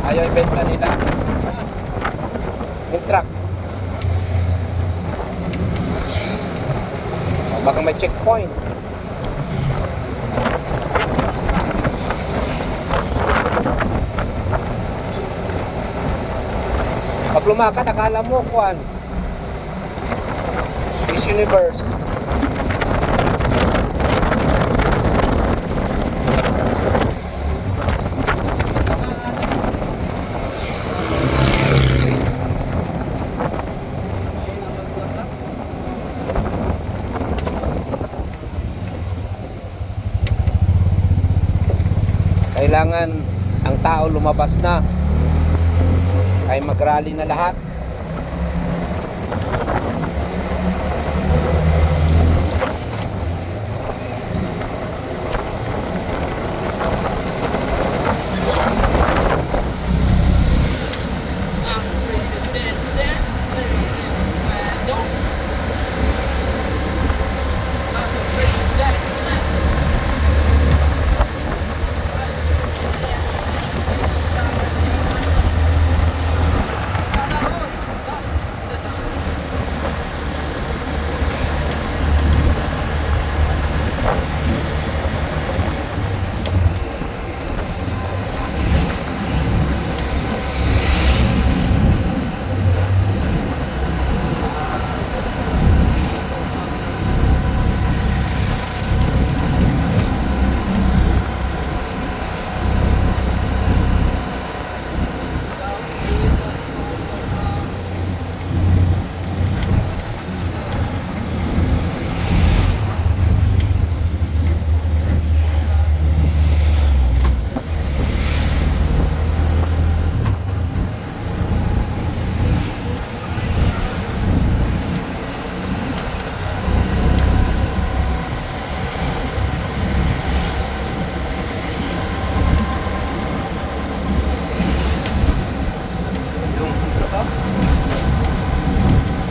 Ayaw ibenta nila. Yung truck. Baka may checkpoint. Pag lumakad, akala mo, kuwan. Miss Universe. Kailangan ang tao lumabas na ay mag-rally na lahat.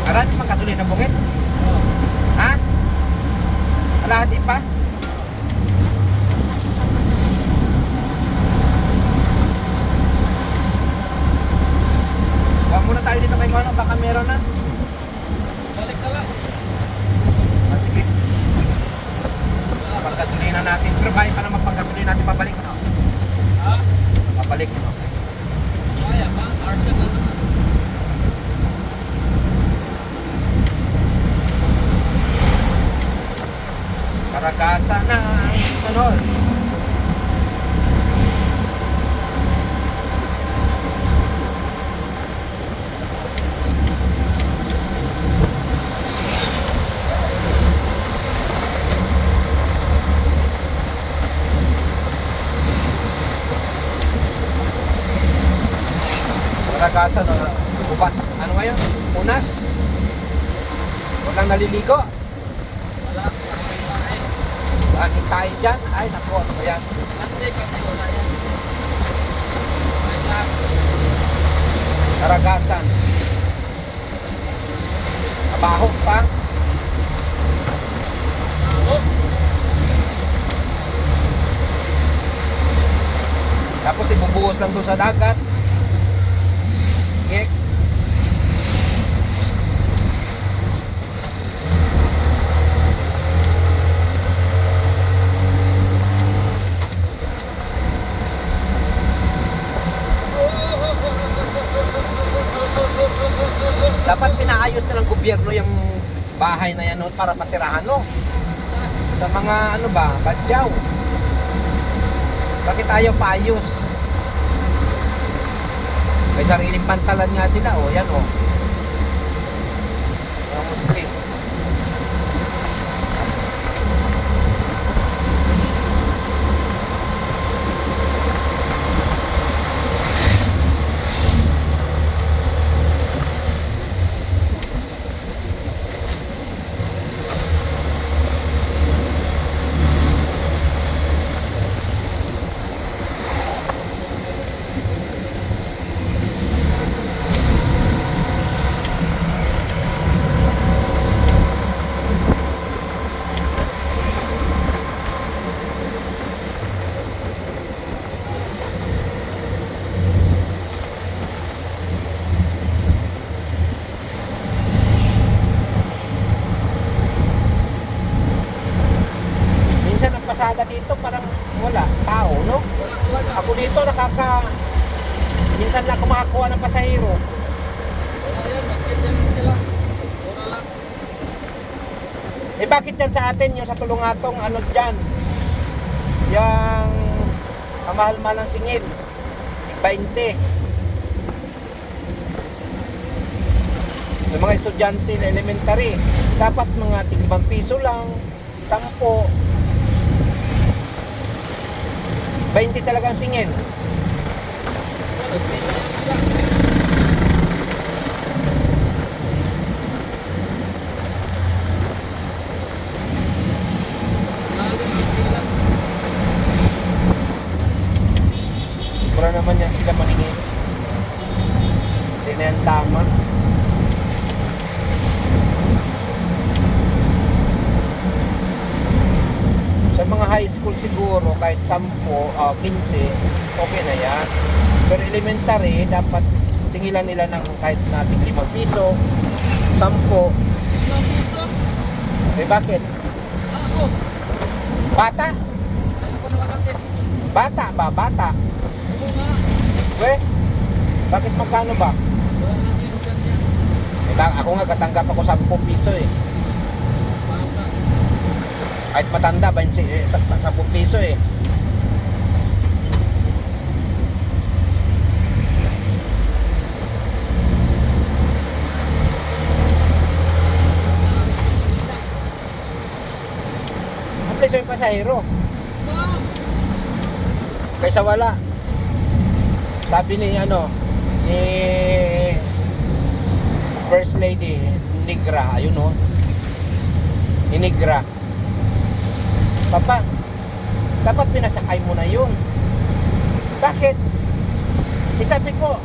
Marami pang gasolina na bukit? Ha? Kalahati pa? Huwag muna tayo dito kay Mano, baka meron na. Balik ka lang. Sige. Paggasolina natin. Pero kaya pa naman paggasolina natin pabalik. No? Ha? Pabalik. No? Kaya ba? Arsa na naman. Karagasa na sunod. Karagasa na bukas. Ano ngayon? Unas? Walang naliligo. Wala. Anin tayo dyan? Ay, naku, ano ba yan? Hindi kasi wala yan. May laso. Karagasan. Abaho pa. Oh, Tapos ibubuhos lang doon sa dagat. Ngek. Dapat pinaayos na ng gobyerno yung bahay na yan no, para patirahan no. Sa mga ano ba, badyaw. Bakit ayaw paayos? May sariling pantalan nga sila oh, yan oh. Mga Muslim. Minsan lang ako makakuha ng pasahero. Ayan, magkita sila. Mura lang. Eh bakit yan sa atin, yung sa Tulungatong, ano dyan? Yung kamahal-mahal ng singil. 20. Sa mga estudyante na elementary, dapat mga tig 5 piso lang, 10. 20 talagang singil. Nagkita lang sila. Lalim ang pila. Mura naman yan sila maningin. Hindi na yan tama. Sa mga high school siguro, kahit 10, 15, okay na yan. Pero elementary, dapat tingilan nila ng kahit natin 5 piso, 10. 5 piso. Eh bakit? Ako. Bata? Ano ko na makakit? Bata ba? Bata? Oo nga. Weh? Bakit magkano ba? Wala lang yung ganyan. Eh ako nga katanggap ako 10 piso eh. Bata. Kahit matanda, 10 piso eh. At least yung pasahero. Wow. Kaysa wala. Sabi ni ni First Lady Negra, ayun o. Ni Negra. Papa, dapat pinasakay mo na yun. Bakit? Eh sabi ko,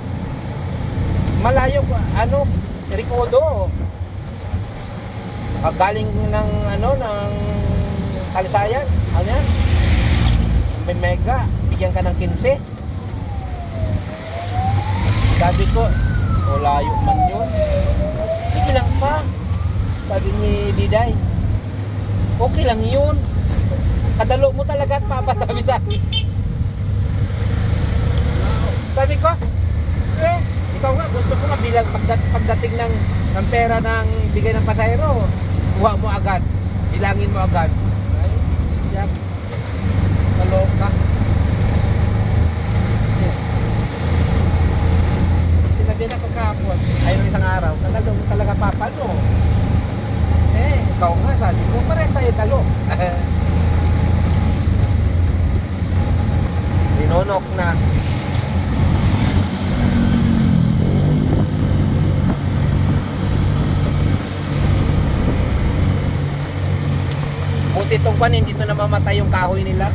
malayo Recodo. Galing ng ng Kalisayan. Ano yan? May mega. Bigyan ka ng 15. Sabi ko, layo man yun. Sige lang pa. Sabi ni Diday, okay lang yun. Kadalo mo talaga at papasabi sa akin. Sabi ko, ikaw nga, gusto ko nga bilang pagdating ng pera ng bigay ng pasahero, kuha mo agad, ilangin mo agad. Ay, yap, kaloka. Sinabi na pagkapon, ayun isang araw, kadalo mo talaga papano. Ikaw nga, sabi ko, parehas tayo dalo. Sinunok na. Buti itong pan, hindi ito namamatay yung kahoy nila.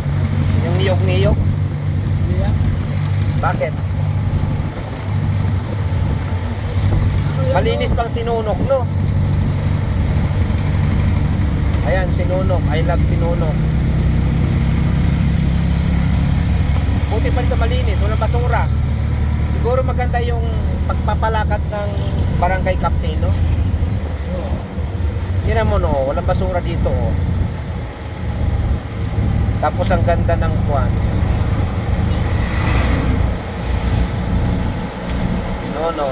Yung niyog-niyog. Hindi yan. Bakit? Ano yan, Malinis pang sinunok, no? Ayan, sinunok. I love sinunok. Buti pa ito malinis, walang basura. Siguro maganda yung pagpapalakad ng barangay captain, no? Tira mo, no? Walang basura dito, oh. Tapos ang ganda ng kwan. No.